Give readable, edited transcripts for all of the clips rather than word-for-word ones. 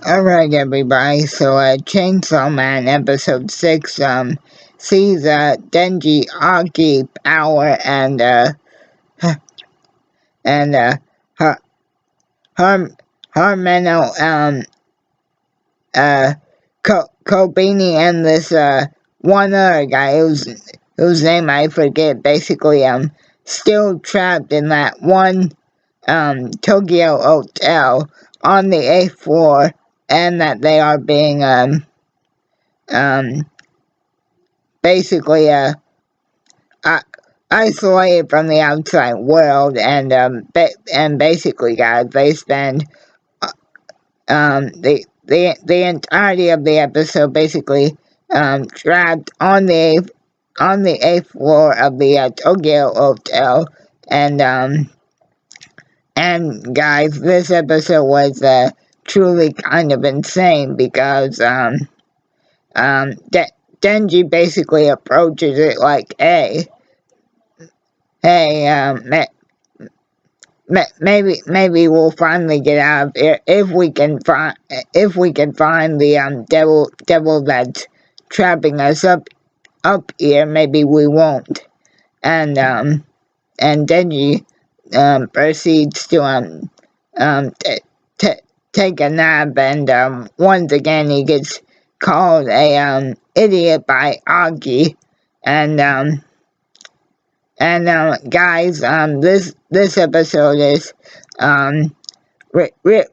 Alright everybody, so Chainsaw Man episode 6 sees Denji, Aki, Power, and and Har Harmeno, Kobeni, and this one other guy whose name I forget, basically still trapped in that one Tokyo hotel on the 8th floor, and that they are being basically isolated from the outside world, and basically guys, they spend the entirety of the episode basically trapped on the 8th floor of the Tokyo hotel. And guys, this episode was truly kind of insane because Denji basically approaches it like, hey, maybe we'll finally get out of here if we can find the devil that's trapping us up here. Maybe we won't. And Denji proceeds to take a nap, and once again he gets called a idiot by Aki. And guys, this episode is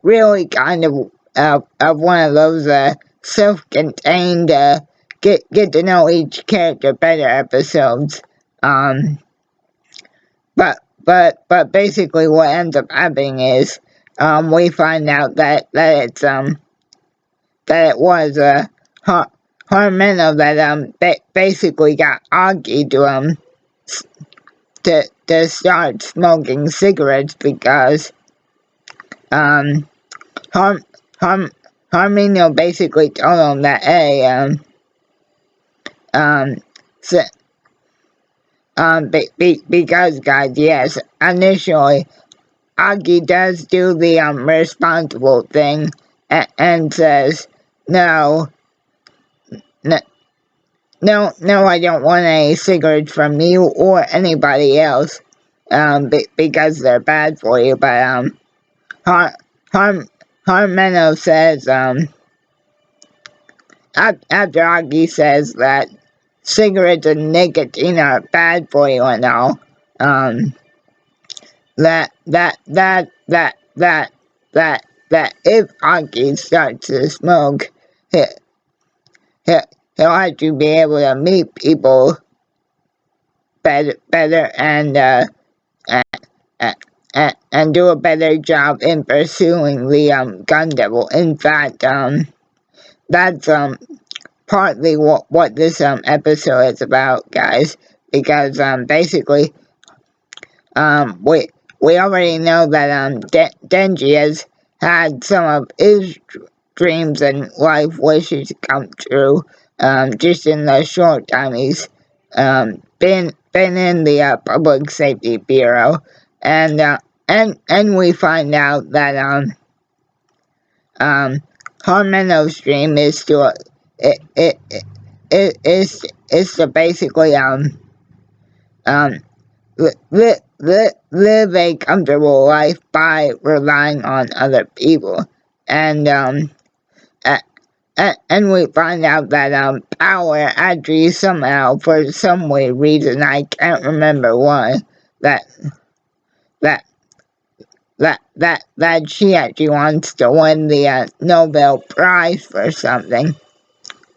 really kind of one of those self-contained get to know each character better episodes. But basically what ends up happening is we find out that it was Harmeno that basically got Aki to start smoking cigarettes because Harmeno basically told him that, hey, because guys, yes, initially Aki does do the responsible thing and says, no, I don't want any cigarettes from you or anybody else, because they're bad for you. But Harmeno says, after Aki says that cigarettes and nicotine are bad for you and all, that if Aki starts to smoke, he'll actually be able to meet people better and do a better job in pursuing the gun devil. In fact, that's partly what this episode is about, guys, because basically we already know that Denji has had some of his dreams and life wishes come true, just in the short time he's been in the Public Safety Bureau. And we find out that Harmeno's dream is to to basically live a comfortable life by relying on other people. And we find out that Power actually somehow, for some weird reason, I can't remember why, that she actually wants to win the Nobel Prize for something.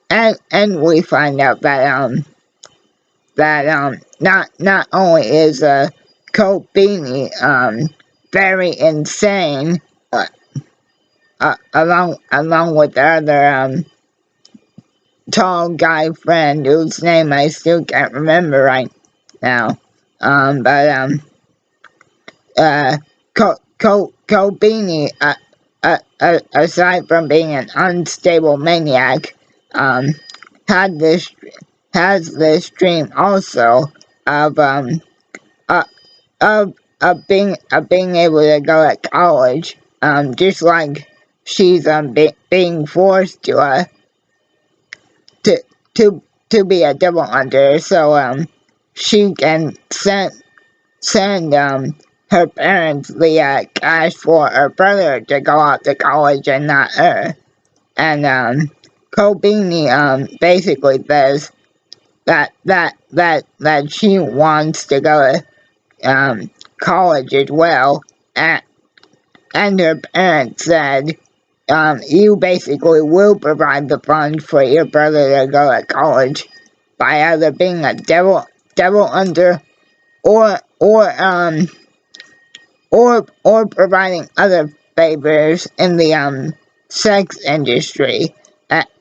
And we find out that not only is Kobeni very insane, along with the other tall guy friend whose name I still can't remember right now, but Kobeni, aside from being an unstable maniac, has this dream also of being able to go to college, just like she's being forced to to be a devil hunter, so she can send her parents the cash for her brother to go off to college and not her. And Kobeni basically says that she wants to go to college as well, and her parents said you basically will provide the funds for your brother to go to college by either being a devil hunter or providing other favors in the sex industry.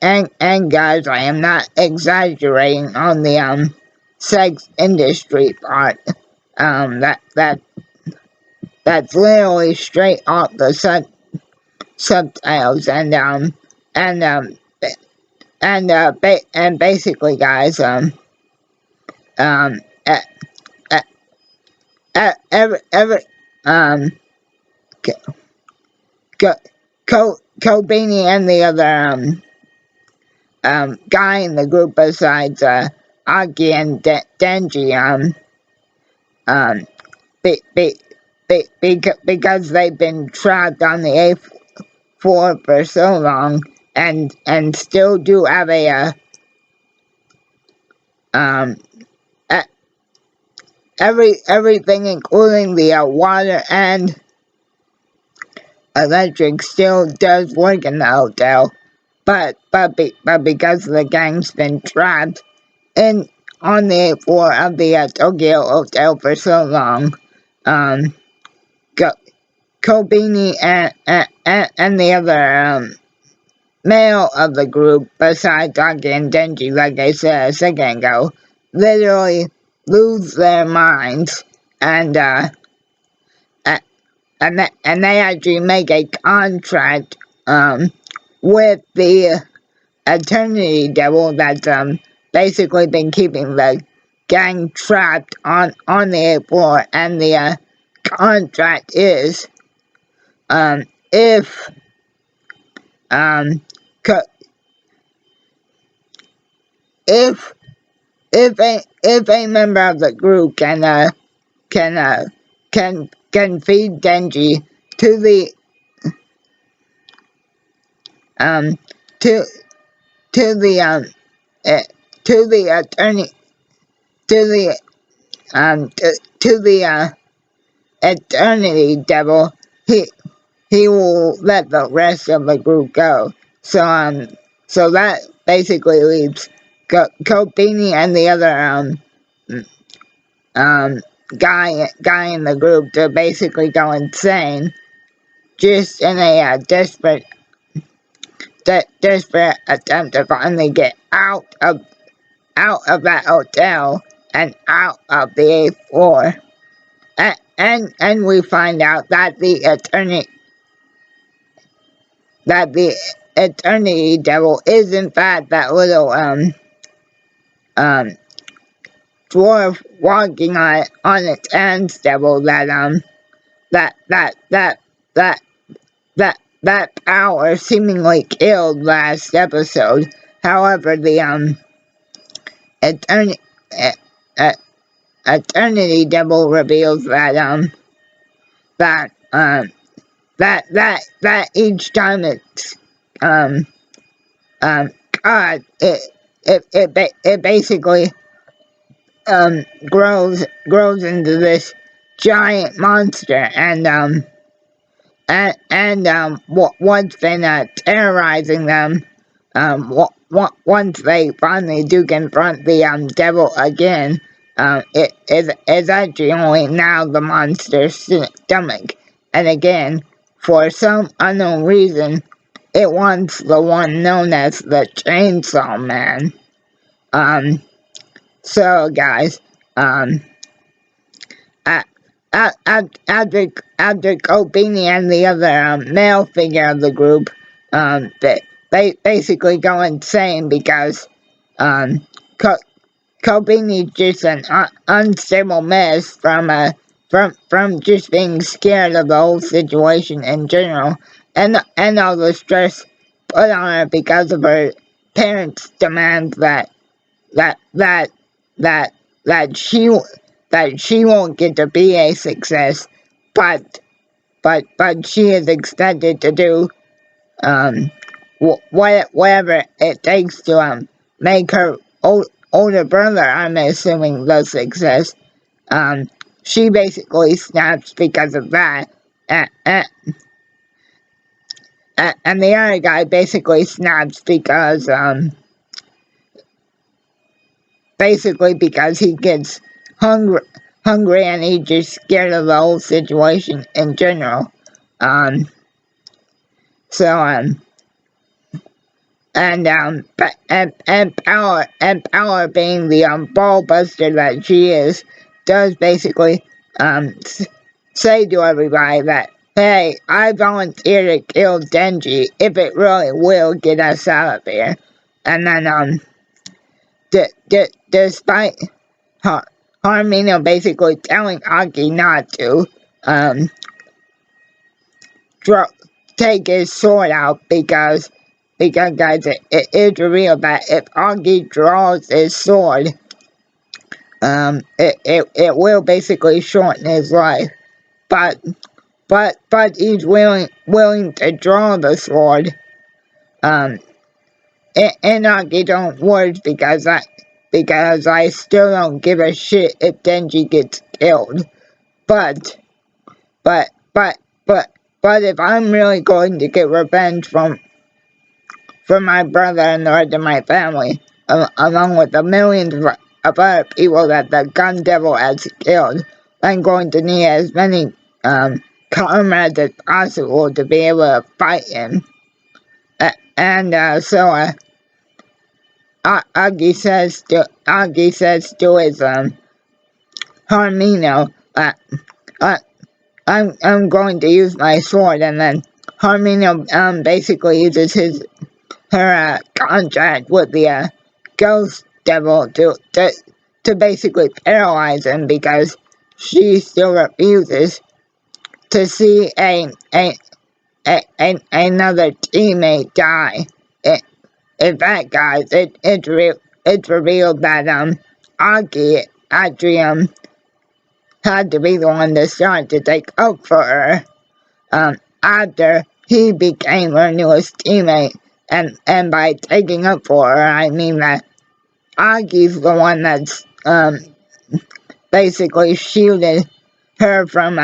And guys, I am not exaggerating on the sex industry part. That's literally straight off the subtitles, and basically, guys, every Kobeni and the other guy in the group besides Aki and Denji because they've been trapped on the eighth floor for so long and still do have everything including the water and electric still does work in the hotel, but because the gang's been trapped on the 8th floor of the Tokyo Hotel for so long, Kobeni and the other male of the group, besides Aki and Denji, like I said a second ago, literally lose their minds, and they actually make a contract with the Eternity Devil that's basically been keeping the gang trapped on the 8th floor, and the contract is if a member of the group can feed Denji to the attorney to the Eternity Devil, he will let the rest of the group go. So that basically leaves Kobeni and the other guy in the group to basically go insane, just in a desperate attempt to finally get out of that hotel and out of the 8th floor. And we find out that the Eternity Devil is in fact that little dwarf walking on its hands devil that power seemingly killed last episode. However, the Eternity Devil reveals that each time it's God, it basically grows into this giant monster, and what's been terrorizing them once they finally do confront the devil again, it is actually only now the monster's stomach, and again, for some unknown reason, it wants the one known as the Chainsaw Man. So guys, after Kobeni and the other male figure of the group, they basically go insane because Kobeni's just an unstable mess from from just being scared of the whole situation in general, and all the stress put on her because of her parents' demand that that that that she won't get to be a success, but she is expected to do um whatever it takes to make her older brother, I'm assuming, the success. Um, she basically snaps because of that, and, and the other guy basically snaps because he gets hungry, and he's just scared of the whole situation in general. Um, so and Power being the ball buster that she is, does basically say to everybody that, hey, I volunteer to kill Denji if it really will get us out of here. And then despite Harmino basically telling Aki not to take his sword out because guys, it is real that if Aki draws his sword, it will basically shorten his life. But he's willing to draw the sword. And Aki don't worry because I still don't give a shit if Denji gets killed. But if I'm really going to get revenge from my brother and the rest of my family, along with the millions of other people that the Gun Devil has killed, I'm going to need as many comrades as possible to be able to fight him. So Aki says to his Harmino, I'm going to use my sword, and then Harmino basically uses her contract with the Ghost Devil to basically paralyze him because she still refuses to see another teammate die. In fact, guys, it's revealed that Aki actually had to be the one to start to take up for her after he became her newest teammate. And by taking up for her, I mean that Aki's the one that's basically shielded her from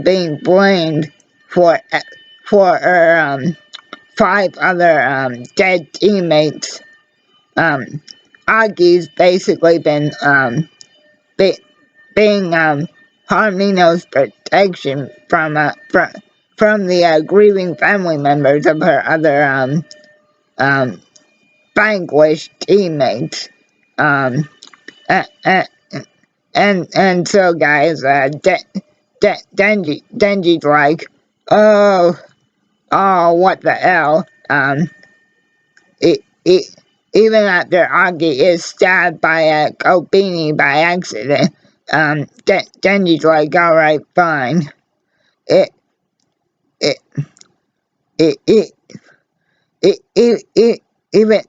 being blamed for her 5 other dead teammates. Aki's basically been being Harmino's protection from the grieving family members of her other vanquished teammates. And so, guys, Denji's like, oh, what the hell? Even after Aki is stabbed by a Kobeni by accident, Denji's like, alright, fine.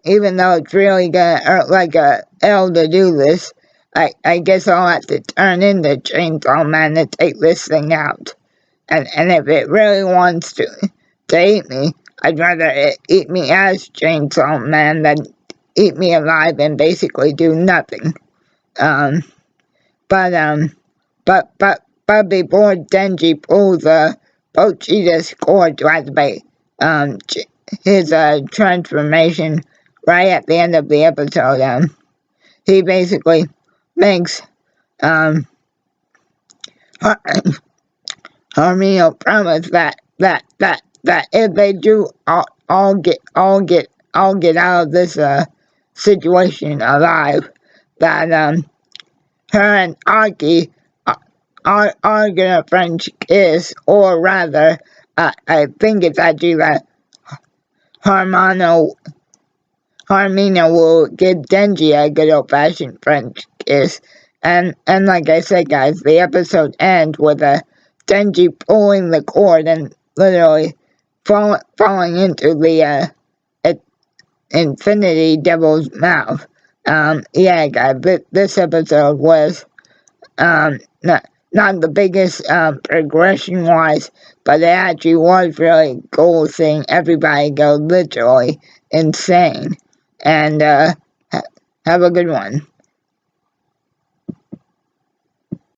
Even though it's really gonna hurt like a hell to do this, I guess I'll have to turn into Chainsaw Man to take this thing out. And if it really wants to eat me, I'd rather it eat me as Chainsaw Man than eat me alive and basically do nothing. But before Denji pulls Pochita's cord to activate his transformation right at the end of the episode, he basically makes Harmino promise that if they do all get out of this situation alive, that her and Aki are gonna French kiss, or rather, I think it's actually that Harmino will give Denji a good old-fashioned French kiss, And like I said, guys, the episode ends with a Denji pulling the cord and literally falling into the Infinity Devil's mouth. Yeah, guys, this episode was not the biggest progression wise, but it actually was really cool seeing everybody go literally insane. And have a good one.